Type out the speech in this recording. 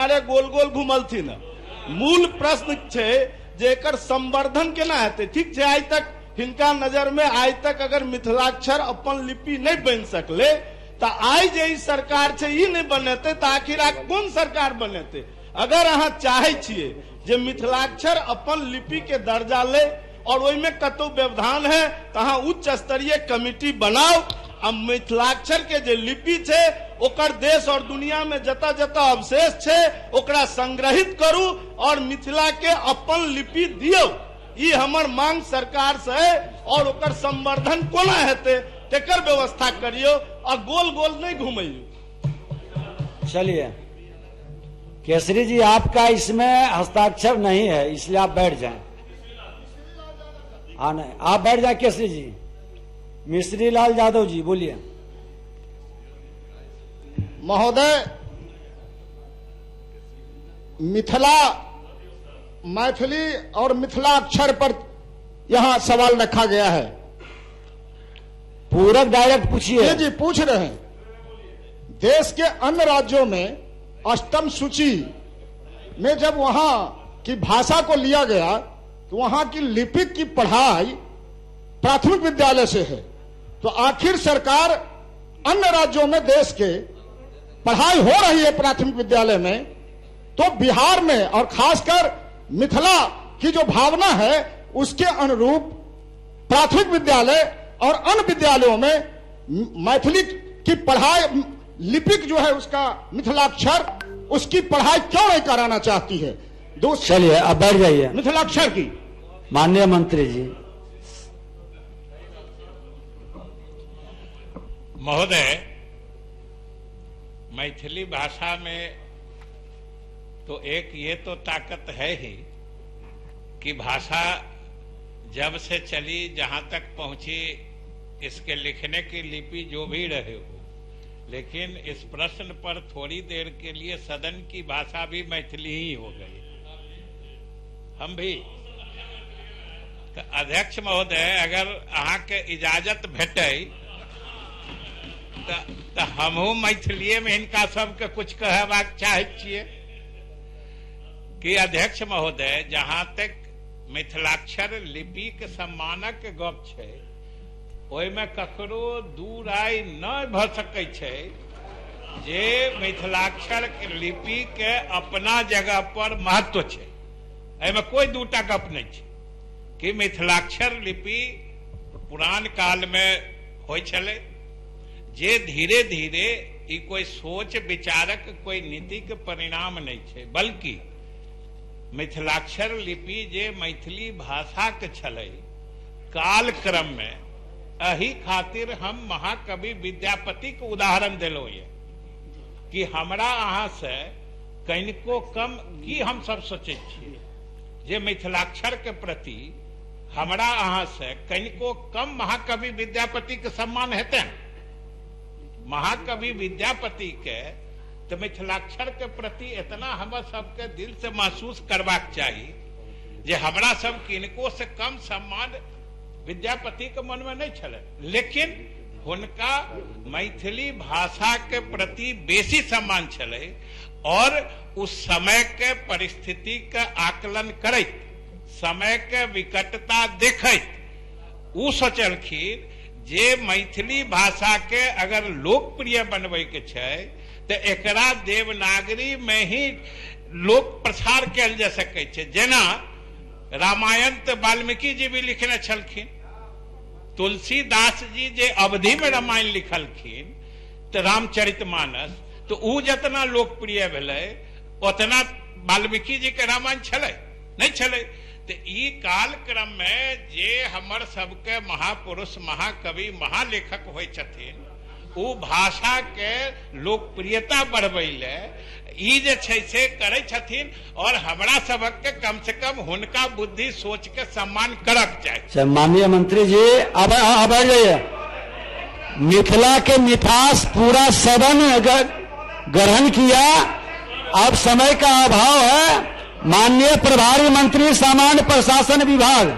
गोल गोल घूमल थी न। मूल प्रश्न छे जे एकर संवर्धन केना हेतै। ठीक है, आज तक हिनका नजर में आज तक अगर मिथिलाक्षर अपन लिपि नहीं बन सकले तो आई जे सरकार छे ई नहीं बनेते तो आखिर कौन सरकार बनेते। अगर अहाँ चाहे छिए जे मिथिलाक्षर अपन लिपि के दर्जा ले और ओइमे कतौ व्यवधान है तो अहाँ उच्च स्तरीय कमिटी बनाओ। अब मिथिलाक्षर के जे लिपि छे ओकर देश और दुनिया में जता जता अवशेष छे ओकरा संग्रहित करू और मिथिला के अपन लिपि दियो। ई हमर मांग सरकार से है और ओकर संवर्धन कोना हेते तेकर व्यवस्था करियो और गोल गोल नहीं घूमियो। चलिए केसरी जी, आपका इसमें हस्ताक्षर नहीं है इसलिए आप बैठ जाएं। हाँ नहीं, आप बैठ जाए केसरी जी। मिश्री लाल यादव जी बोलिए। महोदय, मिथिला मैथिली और मिथिला अक्षर पर यहां सवाल रखा गया है। पूरक डायरेक्ट पूछिए। जी पूछ रहे हैं। देश के अन्य राज्यों में अष्टम सूची में जब वहां की भाषा को लिया गया तो वहां की लिपिक की पढ़ाई प्राथमिक विद्यालय से है। तो आखिर सरकार अन्य राज्यों में देश के पढ़ाई हो रही है प्राथमिक विद्यालय में, तो बिहार में और खासकर मिथिला की जो भावना है उसके अनुरूप प्राथमिक विद्यालय और अन्य विद्यालयों में मैथिली की पढ़ाई लिपिक जो है उसका मिथिलाक्षर उसकी पढ़ाई क्यों नहीं कराना चाहती है। चलिए अब बैठ जाइए। मिथिलाक्षर की माननीय मंत्री जी। महोदय, मैथिली भाषा में तो एक ये तो ताकत है ही कि भाषा जब से चली जहां तक पहुंची इसके लिखने की लिपि जो भी रहे हो, लेकिन इस प्रश्न पर थोड़ी देर के लिए सदन की भाषा भी मैथिली ही हो गई। हम भी तो अध्यक्ष महोदय अगर अहाँ के इजाजत भेटे तो हमहू मैथिलीए में इनका सबके कुछ कहबाक चाहे छिए कि अध्यक्ष महोदय, जहां तक मिथिलाक्षर लिपि के सम्मानक गप छै ओहिमे ककरो दूर आय न भ सकै छै जे मिथिलाक्षर के लिपि के अपना जगह पर महत्व छै। एहिमे कोई दूटा गप नहीं छै कि मिथिलाक्षर लिपि पुरान काल में होय छलै जे धीरे धीरे ई कोई सोच विचारक कोई नीति के परिणाम नहीं छै, बल्कि मिथिलाक्षर लिपि जे मैथिली भाषा के छलै काल क्रम में एही खातिर हम महाकवि विद्यापति के उदाहरण दिलो ये कि हमरा अहाँ से कनिको कम की हम सब सोचे छिए जे मिथिलाक्षर के प्रति हमरा अहाँ से कनिको कम महाकवि विद्यापति के सम्मान हेतै। महाकवि विद्यापति के तो मिथिलाक्षर के प्रति इतना हम सबके दिल से महसूस करवाक चाहिए जे हमरा सब किनको से कम सम्मान विद्यापति के मन में नहीं छले, लेकिन हुनका मैथिली भाषा के प्रति बेसी सम्मान छले और उस समय के परिस्थिति का आकलन करैत समय के विकटता देखैत उ सोचलखिन जे मैथिली भाषा के अगर लोकप्रिय बनबै के छै तो एकरा देवनागरी में ही लोक प्रसार कयल जा सकै छै। जेना रामायण तो वाल्मीकि जी भी लिखने छलखिन, तुलसीदास जी जे अवधि में रामायण लिखलखिन तो रामचरितमानस तो उ जितना लोकप्रिय भेलै उतना वाल्मीकि जी के रामायण छलै नहीं छलै। तो ई काल क्रम में जे हमर सबके महापुरुष महाकवि महालेखक होय छथिन उ भाषा के लोकप्रियता बढ़बै ले ई जे छै से करै छथिन और हमरा सबक के कम से कम हुनका बुद्धि सोच के सम्मान करक चाहिए। माननीय मंत्री जी अब जाइए। मिथिला के मिठास पूरा सदन ग्रहण किया, अब समय का अभाव है। माननीय प्रभारी मंत्री सामान्य प्रशासन विभाग